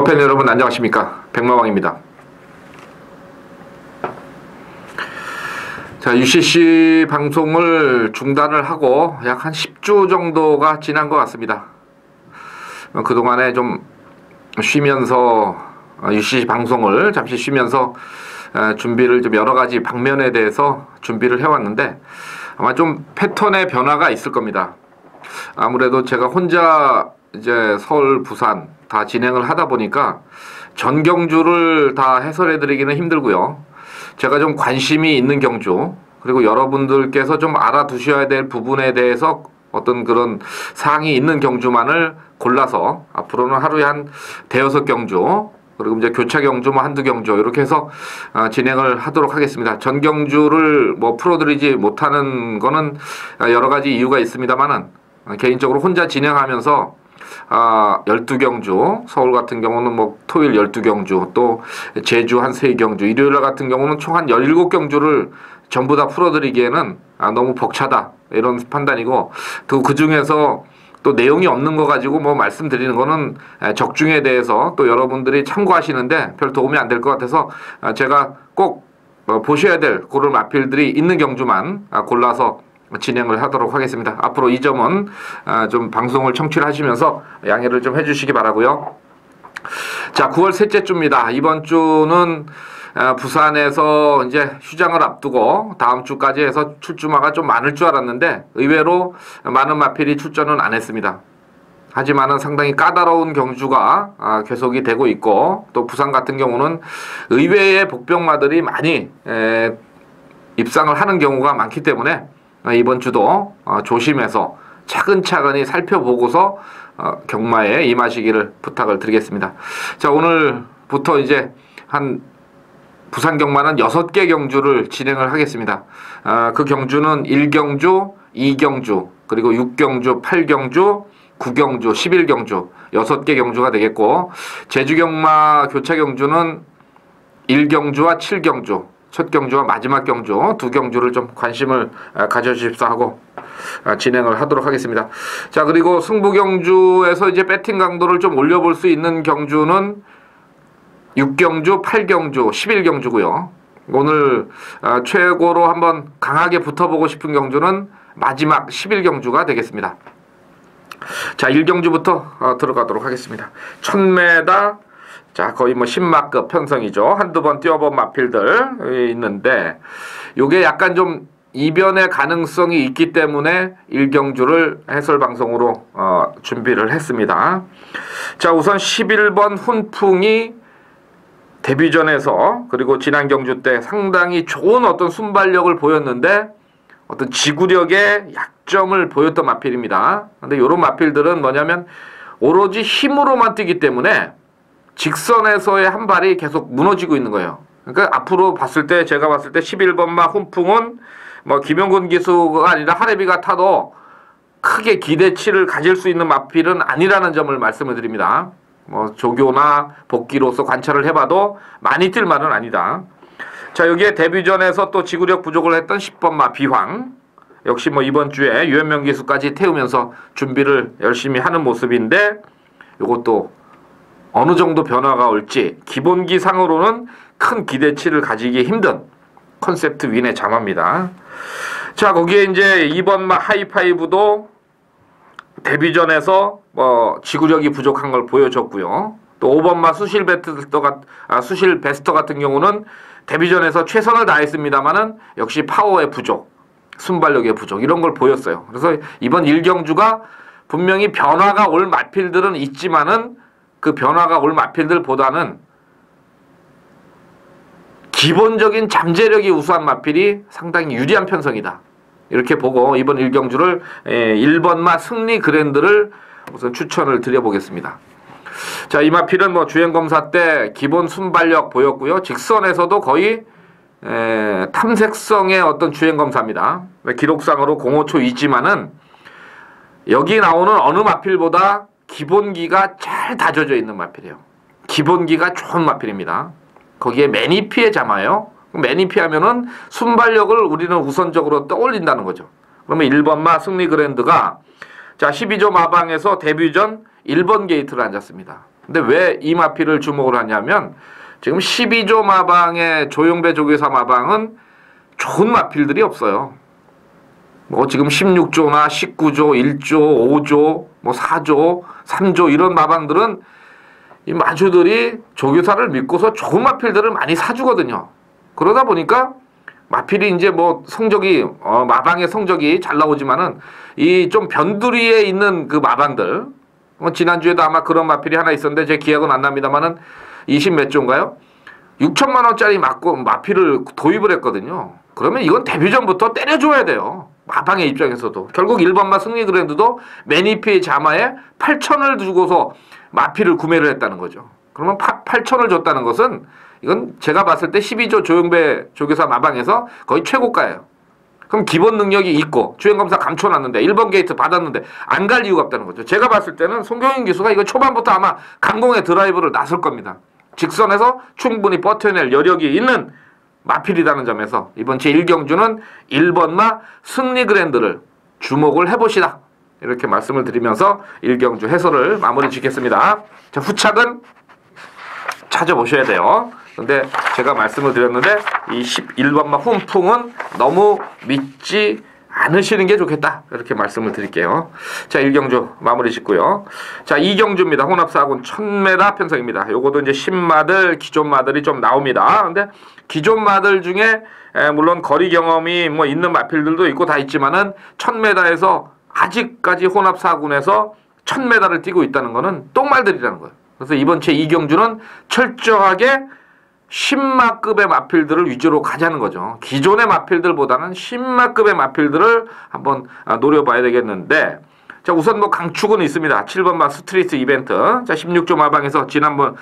프로팬 여러분 안녕하십니까, 백마왕입니다. 자, UCC 방송을 중단을 하고 약 한 10주 정도가 지난 것 같습니다. 그동안에 좀 쉬면서 UCC 방송을 잠시 쉬면서 준비를 좀 여러 가지 방면에 대해서 준비를 해왔는데 아마 좀 패턴의 변화가 있을 겁니다. 아무래도 제가 혼자 이제 서울, 부산 다 진행을 하다 보니까 전 경주를 다 해설해 드리기는 힘들고요. 제가 좀 관심이 있는 경주, 그리고 여러분들께서 좀 알아두셔야 될 부분에 대해서 어떤 그런 사항이 있는 경주만을 골라서 앞으로는 하루에 한 대여섯 경주, 그리고 이제 교차 경주 뭐 한두 경주 이렇게 해서 진행을 하도록 하겠습니다. 전 경주를 뭐 풀어드리지 못하는 거는 여러 가지 이유가 있습니다만은 개인적으로 혼자 진행하면서 12경주, 서울 같은 경우는 뭐 토요일 12경주, 또 제주 한 3경주, 일요일 같은 경우는 총 한 17경주를 전부 다 풀어드리기에는 너무 벅차다, 이런 판단이고, 또 그 중에서 또 내용이 없는 거 가지고 뭐 말씀드리는 거는 적중에 대해서 또 여러분들이 참고하시는데 별 도움이 안 될 것 같아서 제가 꼭 보셔야 될 그런 마필들이 있는 경주만 골라서 진행을 하도록 하겠습니다. 앞으로 이 점은 좀 방송을 청취를 하시면서 양해를 좀 해주시기 바라고요. 자, 9월 셋째 주입니다. 이번 주는 부산에서 이제 휴장을 앞두고 다음 주까지 해서 출주마가 좀 많을 줄 알았는데 의외로 많은 마필이 출전은 안 했습니다. 하지만은 상당히 까다로운 경주가 계속이 되고 있고, 또 부산 같은 경우는 의외의 복병마들이 많이 입상을 하는 경우가 많기 때문에 이번 주도 조심해서 차근차근히 살펴보고서 경마에 임하시기를 부탁을 드리겠습니다. 자, 오늘부터 이제 한 부산 경마는 6개 경주를 진행을 하겠습니다. 그 경주는 1경주, 2경주, 그리고 6경주, 8경주, 9경주, 11경주 6개 경주가 되겠고, 제주 경마 교차 경주는 1경주와 7경주, 첫 경주와 마지막 경주 두 경주를 좀 관심을 가져주십사 하고 진행을 하도록 하겠습니다. 자, 그리고 승부 경주에서 이제 배팅 강도를 좀 올려볼 수 있는 경주는 6경주, 8경주, 11경주고요. 오늘 최고로 한번 강하게 붙어보고 싶은 경주는 마지막 11경주가 되겠습니다. 자, 1경주부터 들어가도록 하겠습니다. 1000m, 자, 거의 뭐 10마급 편성이죠. 한두 번 뛰어본 마필들 있는데, 요게 약간 좀 이변의 가능성이 있기 때문에 1경주를 해설 방송으로 준비를 했습니다. 자, 우선 11번 훈풍이 데뷔전에서 그리고 지난 경주 때 상당히 좋은 어떤 순발력을 보였는데 어떤 지구력의 약점을 보였던 마필입니다. 근데 이런 마필들은 뭐냐면 오로지 힘으로만 뛰기 때문에 직선에서의 한 발이 계속 무너지고 있는 거예요. 그러니까 앞으로 봤을 때, 제가 봤을 때 11번마 훈풍은 뭐 김영근 기수가 아니라 하레비가 타도 크게 기대치를 가질 수 있는 마필은 아니라는 점을 말씀을 드립니다. 뭐 조교나 복귀로서 관찰을 해봐도 많이 뛸 말은 아니다. 자, 여기에 데뷔전에서 또 지구력 부족을 했던 10번마 비황, 역시 뭐 이번 주에 유현명 기수까지 태우면서 준비를 열심히 하는 모습인데, 이것도 어느 정도 변화가 올지 기본기 상으로는 큰 기대치를 가지기 힘든 컨셉트 윈의 자마입니다. 자, 거기에 이제 2번마 하이파이브도 데뷔전에서 뭐 지구력이 부족한 걸 보여줬고요. 또 5번마 수실 베스터 같은 경우는 데뷔전에서 최선을 다했습니다만은 역시 파워의 부족, 순발력의 부족, 이런 걸 보였어요. 그래서 이번 1경주가 분명히 변화가 올 마필들은 있지만은 그 변화가 올 마필들보다는 기본적인 잠재력이 우수한 마필이 상당히 유리한 편성이다, 이렇게 보고 이번 1경주를 1번마 승리 그랜드를 우선 추천을 드려보겠습니다. 자, 이 마필은 뭐 주행검사 때 기본 순발력 보였고요. 직선에서도 거의 탐색성의 어떤 주행검사입니다. 기록상으로 05초이지만은 여기 나오는 어느 마필보다 기본기가 잘 다져져 있는 마필이에요. 기본기가 좋은 마필입니다. 거기에 매니피의 자마예요. 매니피 하면은 순발력을 우리는 우선적으로 떠올린다는 거죠. 그러면 1번마 승리 그랜드가 자 12조 마방에서 데뷔전 1번 게이트를 앉았습니다. 근데 왜 이 마필을 주목을 하냐면 지금 12조 마방의 조용배 조교사 마방은 좋은 마필들이 없어요. 뭐 지금 16조나 19조, 1조, 5조, 뭐 4조, 3조 이런 마방들은 이 마주들이 조교사를 믿고서 좋은 마필들을 많이 사주거든요. 그러다 보니까 마필이 이제 뭐 성적이 마방의 성적이 잘 나오지만은 이 좀 변두리에 있는 그 마방들 지난주에도 아마 그런 마필이 하나 있었는데 제 기억은 안 납니다만은 20 몇 조인가요? 6천만 원짜리 마필을 도입을 했거든요. 그러면 이건 데뷔 전부터 때려줘야 돼요. 마방의 입장에서도. 결국 1번마 승리 그랜드도 매니피의 자마에 8천을 주고서 마필을 구매를 했다는 거죠. 그러면 8천을 줬다는 것은 이건 제가 봤을 때 12조 조용배 조교사 마방에서 거의 최고가예요. 그럼 기본 능력이 있고 주행검사 감춰놨는데 1번 게이트 받았는데 안 갈 이유가 없다는 거죠. 제가 봤을 때는 송경인 기수가 이거 초반부터 아마 강공의 드라이브를 나설 겁니다. 직선에서 충분히 버텨낼 여력이 있는 마필이라는 점에서 이번 제1경주는 1번마 승리 그랜드를 주목을 해보시다. 이렇게 말씀을 드리면서 1경주 해설을 마무리 짓겠습니다. 자, 후착은 찾아보셔야 돼요. 근데 제가 말씀을 드렸는데 이 11번마 훈풍은 너무 믿지 않으시는 게 좋겠다. 이렇게 말씀을 드릴게요. 자, 1경주 마무리 짓고요. 자, 2경주입니다. 혼합사군 1000m 편성입니다. 요것도 이제 신마들, 기존 마들이 좀 나옵니다. 근데 기존 마들 중에 물론 거리 경험이 뭐 있는 마필들도 있고 다 있지만은 1000m에서 아직까지 혼합사군에서 1000m를 뛰고 있다는 거는 똥말들이라는 거예요. 그래서 이번 제2경주는 철저하게 신마급의 마필들을 위주로 가자는 거죠. 기존의 마필들보다는 신마급의 마필들을 한번 노려봐야 되겠는데, 자, 우선 뭐 강축은 있습니다. 7번마 스트리트 이벤트. 자, 16조 마방에서 지난번,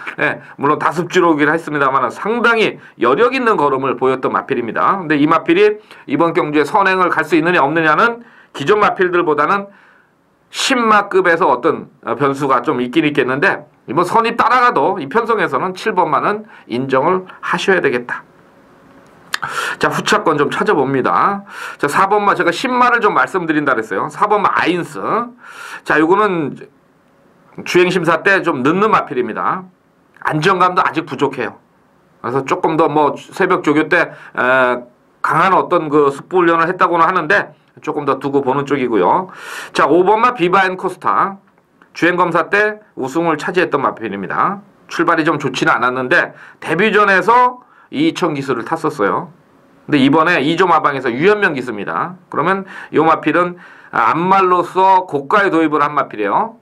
물론 다습지로긴 했습니다만 상당히 여력 있는 걸음을 보였던 마필입니다. 근데 이 마필이 이번 경주에 선행을 갈 수 있느냐 없느냐는 기존 마필들보다는 신마급에서 어떤 변수가 좀 있긴 있겠는데, 이번 선이 따라가도 이 편성에서는 7번만은 인정을 하셔야 되겠다. 자, 후차권 좀 찾아봅니다. 자, 4번마 제가 10마를 좀 말씀드린다 그랬어요. 4번마 아인스. 자, 요거는 주행심사 때 좀 늦는 마필입니다. 안정감도 아직 부족해요. 그래서 조금 더 뭐 새벽 조교 때 강한 어떤 그 습부 훈련을 했다고는 하는데 조금 더 두고 보는 쪽이고요. 자, 5번마 비바앤 코스타. 주행검사 때 우승을 차지했던 마필입니다. 출발이 좀 좋지는 않았는데 데뷔전에서 2000 기수를 탔었어요. 근데 이번에 2조 마방에서 유현명 기수입니다. 그러면 이 마필은 암말로서 고가에 도입을 한 마필이에요.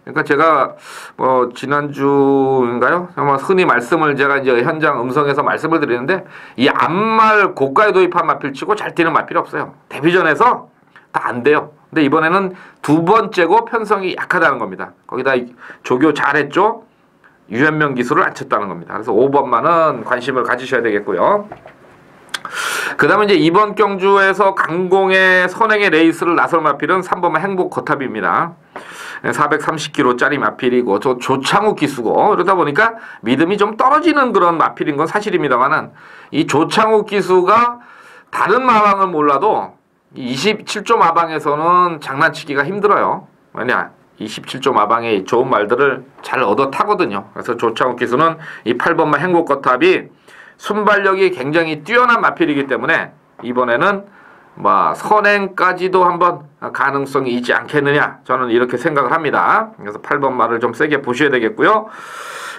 그러니까 제가 뭐 지난주인가요? 아마 흔히 말씀을 제가 이제 현장 음성에서 말씀을 드리는데 이 암말 고가에 도입한 마필치고 잘 뛰는 마필이 없어요. 데뷔전에서 다 안 돼요. 근데 이번에는 두 번째고 편성이 약하다는 겁니다. 거기다 조교 잘했죠? 유현명 기수를 안 쳤다는 겁니다. 그래서 5번만은 관심을 가지셔야 되겠고요. 그 다음에 이제 이번 경주에서 강공의 선행의 레이스를 나설 마필은 3번만 행복 거탑입니다. 430kg짜리 마필이고 조창욱 기수고 그러다 보니까 믿음이 좀 떨어지는 그런 마필인 건 사실입니다만은 이 조창욱 기수가 다른 마방은 몰라도 27조 마방에서는 장난치기가 힘들어요. 왜냐? 27조 마방의 좋은 말들을 잘 얻어 타거든요. 그래서 조창욱 기수는 이 8번마 행복거탑이 순발력이 굉장히 뛰어난 마필이기 때문에 이번에는 뭐 선행까지도 한번 가능성이 있지 않겠느냐 저는 이렇게 생각을 합니다. 그래서 8번마를 좀 세게 보셔야 되겠고요.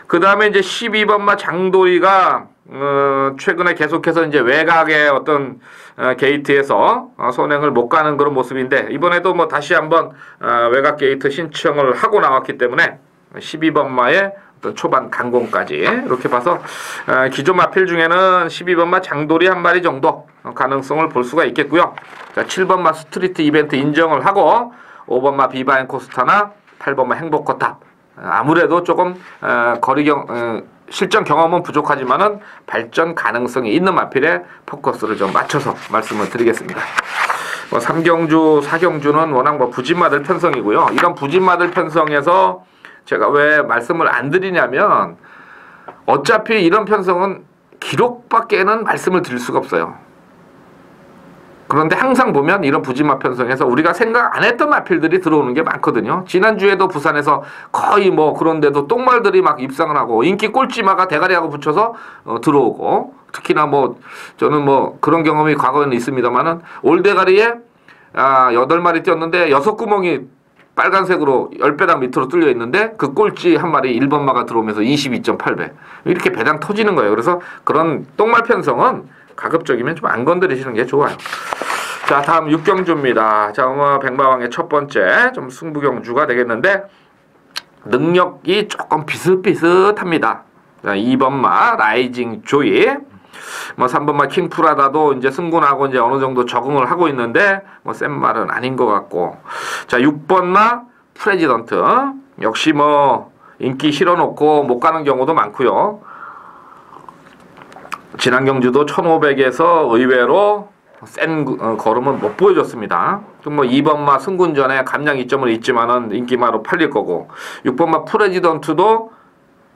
그 다음에 이제 12번마 장도리가 최근에 계속해서 이제 외곽의 어떤 게이트에서 선행을 못 가는 그런 모습인데 이번에도 뭐 다시 한번 외곽 게이트 신청을 하고 나왔기 때문에 12번마의 어떤 초반 강공까지 이렇게 봐서 기존 마필 중에는 12번마 장돌이 한 마리 정도 가능성을 볼 수가 있겠고요. 자, 7번마 스트리트 이벤트 인정을 하고 5번마 비바앤 코스타나 8번마 행복거탑 아무래도 조금 실전 경험은 부족하지만은 발전 가능성이 있는 마필에 포커스를 좀 맞춰서 말씀을 드리겠습니다. 뭐 3경주, 4경주는 워낙 뭐 부진마들 편성이고요. 이런 부진마들 편성에서 제가 왜 말씀을 안 드리냐면 어차피 이런 편성은 기록밖에는 말씀을 드릴 수가 없어요. 그런데 항상 보면 이런 부지마 편성에서 우리가 생각 안 했던 마필들이 들어오는 게 많거든요. 지난주에도 부산에서 거의 뭐 그런데도 똥말들이 막 입상을 하고 인기 꼴찌마가 대가리하고 붙여서 들어오고, 특히나 뭐 저는 뭐 그런 경험이 과거에는 있습니다만은 올대가리에 8마리 뛰었는데 6구멍이 빨간색으로 10배당 밑으로 뚫려 있는데 그 꼴찌 한 마리 1번마가 들어오면서 22.8배 이렇게 배당 터지는 거예요. 그래서 그런 똥말 편성은 가급적이면 좀 안 건드리시는 게 좋아요. 자, 다음 6경주입니다. 자, 백마왕의 첫 번째 좀 승부경주가 되겠는데 능력이 조금 비슷비슷합니다. 자, 2번마 라이징 조이, 뭐 3번마 킹프라다도 이제 승군하고 이제 어느 정도 적응을 하고 있는데 뭐 센 말은 아닌 것 같고, 자 6번마 프레지던트 역시 뭐 인기 실어놓고 못 가는 경우도 많고요. 지난 경주도 1500에서 의외로 센 걸음은 못 보여줬습니다. 뭐 2번마 승군전에 감량 이점은 있지만은 인기마로 팔릴 거고, 6번마 프레지던트도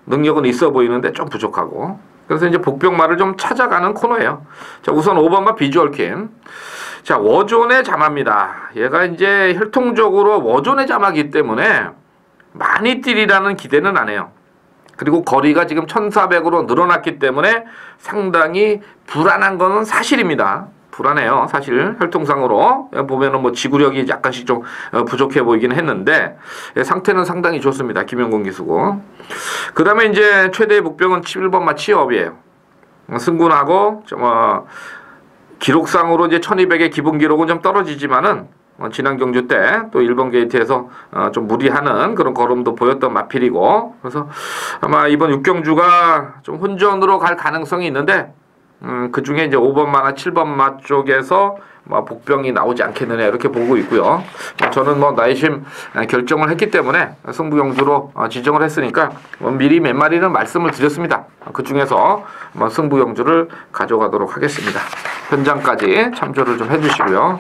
능력은 있어 보이는데 좀 부족하고, 그래서 이제 복병마를 좀 찾아가는 코너예요. 자, 우선 5번마 비주얼킴. 자, 워존의 자마입니다. 얘가 이제 혈통적으로 워존의 자마이기 때문에 많이 뛸이라는 기대는 안 해요. 그리고 거리가 지금 1400으로 늘어났기 때문에 상당히 불안한 거는 사실입니다. 불안해요. 사실 혈통상으로 보면은 뭐 지구력이 약간씩 좀 부족해 보이긴 했는데 상태는 상당히 좋습니다. 김영곤 기수고. 그 다음에 이제 최대의 복병은 11번마 치업이에요. 승군하고 기록상으로 이제 1200의 기본 기록은 좀 떨어지지만은 지난 경주 때 또 1번 게이트에서 좀 무리하는 그런 걸음도 보였던 마필이고, 그래서 아마 이번 6경주가 좀 혼전으로 갈 가능성이 있는데 그 중에 이제 5번마나 7번마 쪽에서 복병이 나오지 않겠느냐 이렇게 보고 있고요. 저는 뭐 나이심 결정을 했기 때문에 승부경주로 지정을 했으니까 미리 몇 마리는 말씀을 드렸습니다. 그 중에서 승부경주를 가져가도록 하겠습니다. 현장까지 참조를 좀 해주시고요.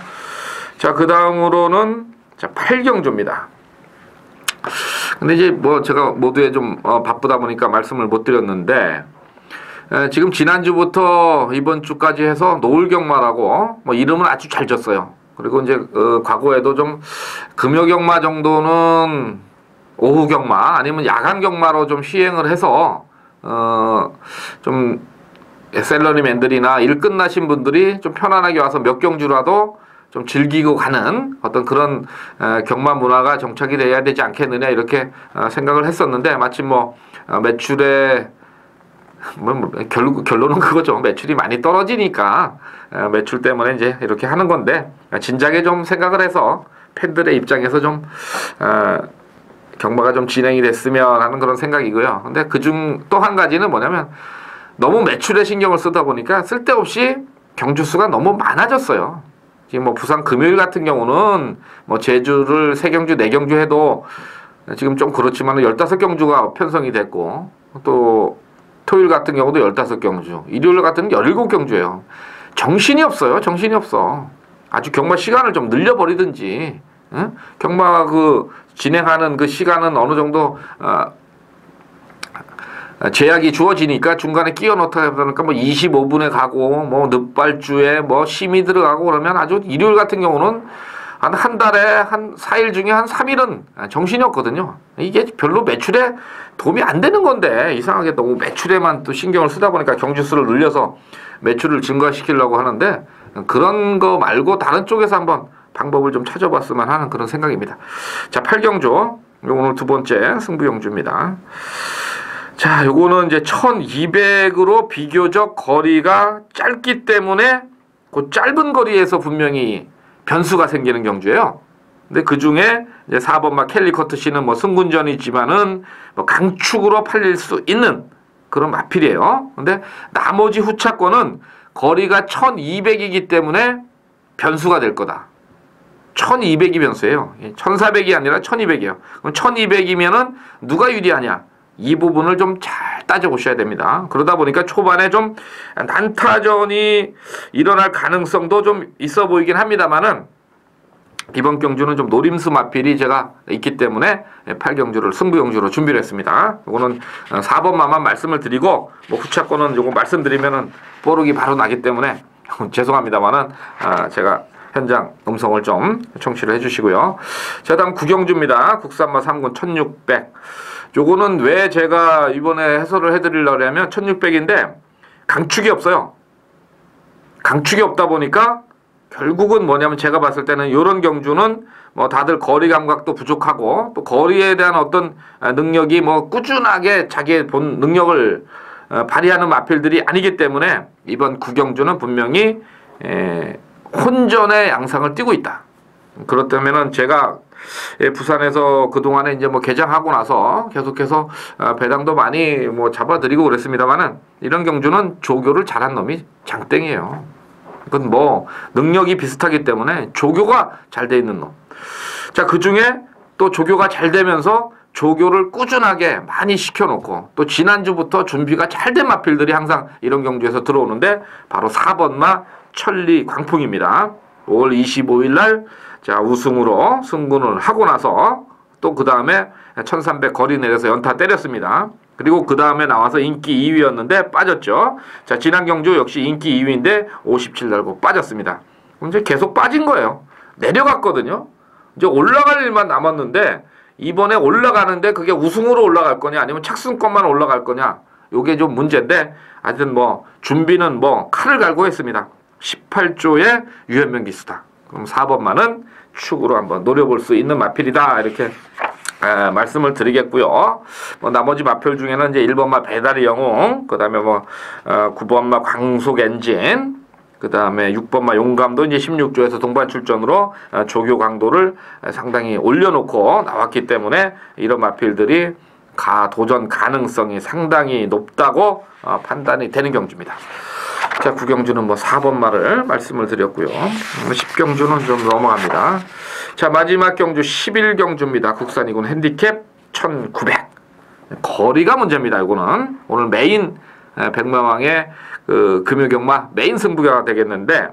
자, 그 다음으로는 8경주입니다. 근데 이제 뭐 제가 모두에 좀 바쁘다 보니까 말씀을 못 드렸는데, 지금 지난주부터 이번 주까지 해서 노을경마라고 뭐 이름을 아주 잘 졌어요. 그리고 이제 과거에도 좀 금요경마 정도는 오후경마 아니면 야간경마로 좀 시행을 해서 좀 셀러리맨들이나 일 끝나신 분들이 좀 편안하게 와서 몇 경주라도 좀 즐기고 가는 어떤 그런 경마 문화가 정착이 돼야 되지 않겠느냐 이렇게 생각을 했었는데, 마침 뭐 매출에 결론은 그거죠. 매출이 많이 떨어지니까 매출 때문에 이제 이렇게 하는 건데, 진작에 좀 생각을 해서 팬들의 입장에서 좀 경마가 좀 진행이 됐으면 하는 그런 생각이고요. 근데 그중 또 한 가지는 뭐냐면 너무 매출에 신경을 쓰다 보니까 쓸데없이 경주 수가 너무 많아졌어요. 지금 뭐 부산 금요일 같은 경우는 뭐 제주를 3경주 4경주 해도 지금 좀 그렇지만 15경주가 편성이 됐고, 또 토요일 같은 경우도 15경주, 일요일 같은 경우는 17경주예요. 정신이 없어요. 정신이 없어. 아주 경마 시간을 좀 늘려버리든지, 응? 경마 진행하는 그 시간은 어느 정도 제약이 주어지니까 중간에 끼워 넣다 보니까 뭐 25분에 가고 뭐 늦발주에 뭐 심이 들어가고 그러면 아주 일요일 같은 경우는 한 달에 한 4일 중에 한 3일은 정신이 없거든요. 이게 별로 매출에 도움이 안 되는 건데 이상하게 너무 매출에만 또 신경을 쓰다 보니까 경주수를 늘려서 매출을 증가시키려고 하는데, 그런 거 말고 다른 쪽에서 한번 방법을 좀 찾아봤으면 하는 그런 생각입니다. 자, 8경주 오늘 두 번째 승부경주입니다. 자, 요거는 이제 1200으로 비교적 거리가 짧기 때문에 그 짧은 거리에서 분명히 변수가 생기는 경주예요. 근데 그 중에 이제 4번마 캘리커트 씨는 뭐 승군전이지만은 뭐 강축으로 팔릴 수 있는 그런 마필이에요. 근데 나머지 후차권은 거리가 1200이기 때문에 변수가 될 거다. 1200이 변수예요. 1400이 아니라 1200이에요. 그럼 1200이면은 누가 유리하냐? 이 부분을 좀 잘 따져보셔야 됩니다. 그러다 보니까 초반에 좀 난타전이 일어날 가능성도 좀 있어 보이긴 합니다만은, 이번 경주는 좀 노림수 마필이 제가 있기 때문에 8경주를 승부경주로 준비를 했습니다. 이거는 4번마만 말씀을 드리고, 뭐 후차권은 요거 말씀드리면은 뽀록이 바로 나기 때문에 죄송합니다만은 제가 현장 음성을 좀 청취를 해주시고요. 자, 다음 구경주입니다. 국산마 3군 1600. 요거는 왜 제가 이번에 해설을 해드리려고 하면 1600인데 강축이 없어요. 강축이 없다 보니까 결국은 뭐냐면 제가 봤을 때는 요런 경주는 뭐 다들 거리 감각도 부족하고 또 거리에 대한 어떤 능력이 뭐 꾸준하게 자기의 본 능력을 발휘하는 마필들이 아니기 때문에 이번 구경주는 분명히 혼전의 양상을 띠고 있다. 그렇다면은 제가 부산에서 그동안에 이제 뭐 개장하고 나서 계속해서 배당도 많이 뭐 잡아드리고 그랬습니다만은 이런 경주는 조교를 잘한 놈이 장땡이에요. 그건 뭐 능력이 비슷하기 때문에 조교가 잘 돼 있는 놈. 자, 그 중에 또 조교가 잘 되면서 조교를 꾸준하게 많이 시켜놓고 또 지난주부터 준비가 잘 된 마필들이 항상 이런 경주에서 들어오는데 바로 4번마 천리 광풍입니다. 5월 25일 날 자, 우승으로 승군을 하고 나서 또 그 다음에 1300 거리 내려서 연타 때렸습니다. 그리고 그 다음에 나와서 인기 2위였는데 빠졌죠. 자, 지난 경주 역시 인기 2위인데 57 달고 빠졌습니다. 이제 계속 빠진 거예요. 내려갔거든요. 이제 올라갈 일만 남았는데 이번에 올라가는데 그게 우승으로 올라갈 거냐 아니면 착승권만 올라갈 거냐 요게 좀 문제인데 하여튼 뭐 준비는 뭐 칼을 갈고 했습니다. 18조의 유현명 기수다. 그럼 4번만은 축으로 한번 노려볼 수 있는 마필이다. 이렇게 말씀을 드리겠고요. 뭐 나머지 마필 중에는 이제 1번마 배다리 영웅, 그 다음에 뭐 9번마 광속 엔진, 그 다음에 6번마 용감도 이제 16조에서 동반 출전으로 조교 강도를 상당히 올려놓고 나왔기 때문에 이런 마필들이 도전 가능성이 상당히 높다고 판단이 되는 경주입니다. 자, 구경주는 뭐 4번마를 말씀을 드렸고요. 10경주는 좀 넘어갑니다. 자, 마지막 경주 11경주입니다. 국산 2군 핸디캡 1900. 거리가 문제입니다. 이거는 오늘 메인 백마왕의 그 금요경마 메인 승부가 되겠는데,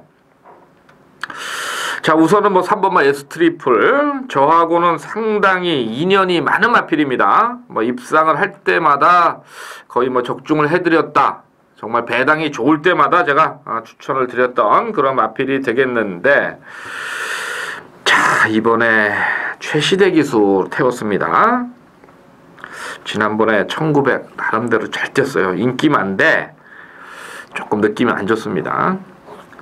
자, 우선은 뭐 3번마 예스 트리플 저하고는 상당히 인연이 많은 마필입니다. 뭐 입상을 할 때마다 거의 뭐 적중을 해드렸다. 정말 배당이 좋을 때마다 제가 추천을 드렸던 그런 마필이 되겠는데, 자, 이번에 최시대 기수 태웠습니다. 지난번에 1900 나름대로 잘 뛰었어요. 인기만데 조금 느낌이 안 좋습니다.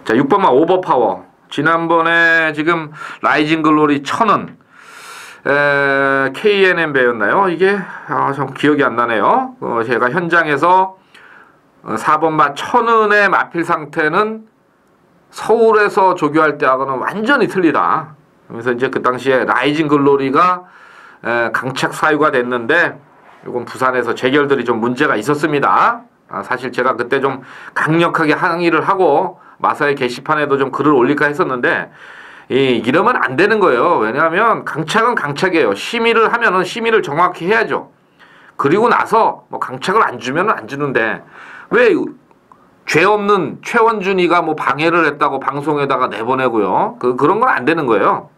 자, 6번마 오버파워. 지난번에 지금 라이징 글로리 1000은 KNM 배였나요? 이게 좀 기억이 안 나네요. 제가 현장에서 4번마 1000은의 마필 상태는 서울에서 조교할 때하고는 완전히 틀리다. 그래서 이제 그 당시에 라이징 글로리가 강착 사유가 됐는데 이건 부산에서 재결들이 좀 문제가 있었습니다. 사실 제가 그때 좀 강력하게 항의를 하고 마사의 게시판에도 좀 글을 올릴까 했었는데 이러면 안 되는 거예요. 왜냐하면 강착은 강착이에요. 심의를 하면은 심의를 정확히 해야죠. 그리고 나서 뭐 강착을 안 주면은 안 주는데 왜 죄 없는 최원준이가 뭐 방해를 했다고 방송에다가 내보내고요. 그런 건 안 되는 거예요.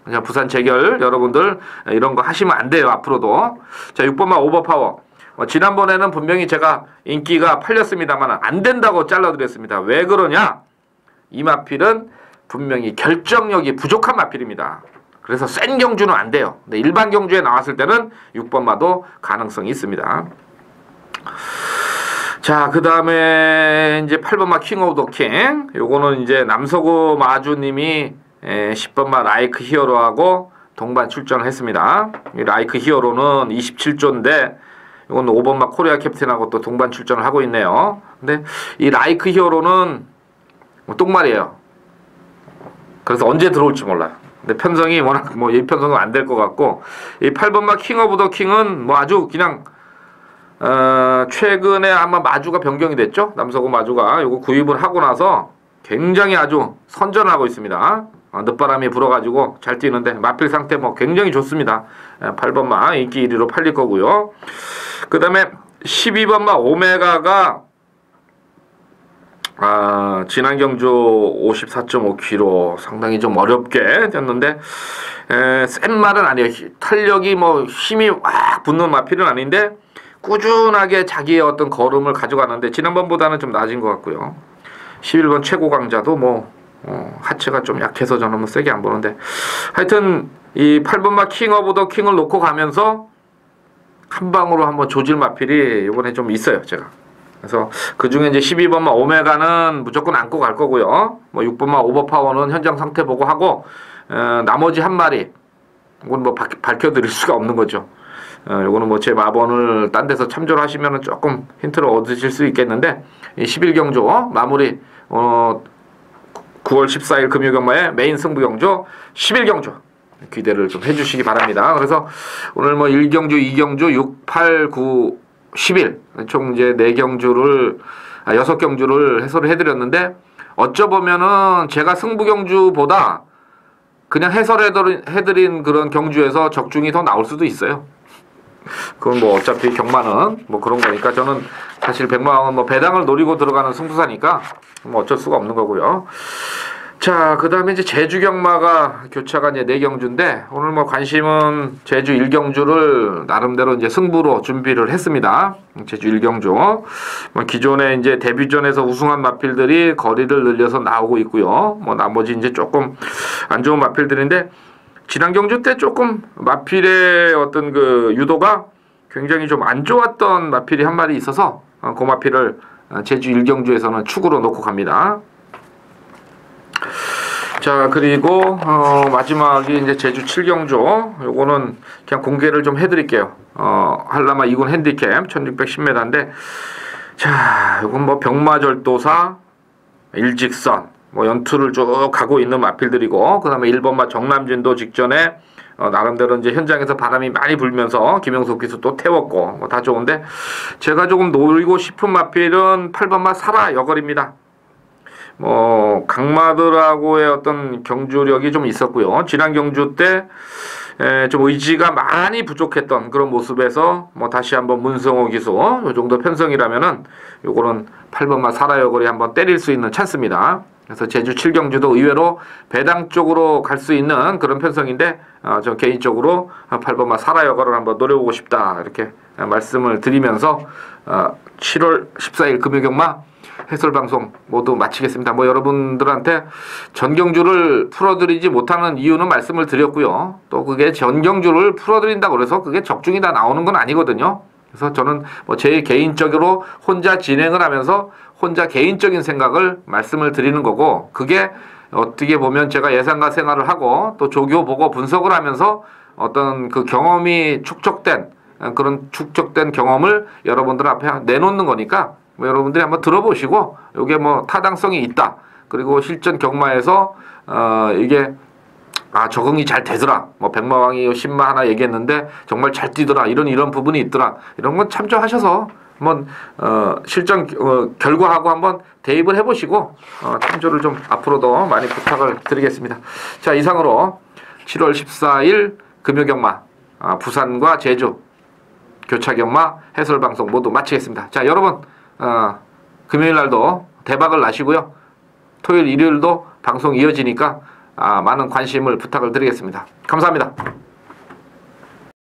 그냥 부산 재결 여러분들 이런 거 하시면 안 돼요. 앞으로도. 자, 6번마 오버파워. 지난번에는 분명히 제가 인기가 팔렸습니다만 안 된다고 잘라드렸습니다. 왜 그러냐? 이 마필은 분명히 결정력이 부족한 마필입니다. 그래서 센 경주는 안 돼요. 근데 일반 경주에 나왔을 때는 6번마도 가능성이 있습니다. 자, 그 다음에 이제 8번마 킹 오브 더 킹. 요거는 이제 남서구 마주님이 10번마 라이크 히어로하고 동반 출전을 했습니다. 이 라이크 히어로는 27조인데 이건 5번마 코리아 캡틴하고 또 동반 출전을 하고 있네요. 근데 이 라이크 히어로는 똥말이에요. 그래서 언제 들어올지 몰라요. 근데 편성이 워낙 뭐 이 편성은 안 될 것 같고, 이 8번마 킹 오브 더 킹은 뭐 아주 그냥 최근에 아마 마주가 변경이 됐죠. 남서구 마주가 요거 구입을 하고 나서 굉장히 아주 선전을 하고 있습니다. 늦바람이 불어가지고 잘 뛰는데 마필 상태 뭐 굉장히 좋습니다. 8번마 인기 1위로 팔릴 거고요. 그 다음에 12번마 오메가가 지난 경주 54.5km 상당히 좀 어렵게 됐는데 센 말은 아니에요. 탄력이 뭐 힘이 확 붙는 마필은 아닌데 꾸준하게 자기의 어떤 걸음을 가져가는데 지난번보다는 좀 낮은 것 같고요. 11번 최고 강자도 뭐 하체가 좀 약해서 저는 뭐 세게 안 보는데, 하여튼 이 8번마 킹 오브 더 킹을 놓고 가면서 한 방으로 한번 조질 마필이 이번에 좀 있어요, 제가. 그래서 그 중에 이제 12번마 오메가는 무조건 안고 갈 거고요. 뭐 6번마 오버파워는 현장 상태 보고 하고, 나머지 한 마리 이건 뭐 밝혀드릴 수가 없는 거죠. 요거는 뭐 제 마번을 딴 데서 참조를 하시면은 조금 힌트를 얻으실 수 있겠는데, 이 11경조 마무리 9월 14일 금요경마의 메인 승부경조 11경조 기대를 좀 해주시기 바랍니다. 그래서 오늘 뭐 1경주, 2경주, 6, 8, 9, 11 총 이제 4경주를 6경주를 해설을 해드렸는데, 어쩌보면은 제가 승부경주보다 그냥 해설해드린 그런 경주에서 적중이 더 나올 수도 있어요. 그건 뭐 어차피 경마는 뭐 그런 거니까, 저는 사실 백마왕은 뭐 배당을 노리고 들어가는 승부사니까 뭐 어쩔 수가 없는 거고요. 자, 그 다음에 이제 제주 경마가 교차가 이제 4경주인데, 오늘 뭐 관심은 제주 1경주를 나름대로 이제 승부로 준비를 했습니다. 제주 1경주. 뭐 기존에 이제 데뷔전에서 우승한 마필들이 거리를 늘려서 나오고 있고요. 뭐 나머지 이제 조금 안 좋은 마필들인데, 지난 경주 때 조금 마필의 어떤 그 유도가 굉장히 좀 안 좋았던 마필이 한 마리 있어서 그 마필을 제주 1경주에서는 축으로 놓고 갑니다. 자, 그리고 마지막이 이제 제주 7경주. 요거는 그냥 공개를 좀 해드릴게요. 한라마 2군 핸디캡 1610m인데, 자, 요건 뭐 병마절도사, 일직선, 뭐 연투를 쭉 가고 있는 마필들이고, 그 다음에 1번마 정남진도 직전에 나름대로 이제 현장에서 바람이 많이 불면서 김영석 기수 또 태웠고, 뭐 다 좋은데, 제가 조금 노리고 싶은 마필은 8번마 사라 여걸입니다. 뭐 강마들하고의 어떤 경주력이 좀 있었고요. 지난 경주 때 좀 의지가 많이 부족했던 그런 모습에서 뭐 다시 한번 문성호 기수 요 정도 편성이라면은 요거는 8번마 사라여걸이 한번 때릴 수 있는 찬스입니다. 그래서 제주 7경주도 의외로 배당 쪽으로 갈 수 있는 그런 편성인데, 저 개인적으로 8번마 사라여걸을 한번 노려보고 싶다, 이렇게 말씀을 드리면서 7월 14일 금요경마 해설방송 모두 마치겠습니다. 뭐 여러분들한테 전경주를 풀어드리지 못하는 이유는 말씀을 드렸고요. 또 그게 전경주를 풀어드린다고 그래서 그게 적중이 다 나오는 건 아니거든요. 그래서 저는 뭐 제 개인적으로 혼자 진행을 하면서 혼자 개인적인 생각을 말씀을 드리는 거고, 그게 어떻게 보면 제가 예상과 생활을 하고 또 조교 보고 분석을 하면서 어떤 그 경험이 축적된 그런 축적된 경험을 여러분들 앞에 내놓는 거니까, 뭐 여러분들이 한번 들어보시고 이게 뭐 타당성이 있다, 그리고 실전 경마에서 이게 적응이 잘 되더라, 뭐 백마왕이 10마 하나 얘기했는데 정말 잘 뛰더라, 이런 부분이 있더라, 이런 건 참조하셔서 한번 실전 결과하고 한번 대입을 해보시고 참조를 좀 앞으로도 많이 부탁을 드리겠습니다. 자, 이상으로 7월 14일 금요경마 부산과 제주 교차경마 해설방송 모두 마치겠습니다. 자, 여러분 금요일 날도 대박을 나시고요. 토요일 일요일도 방송 이어지니까 많은 관심을 부탁을 드리겠습니다. 감사합니다.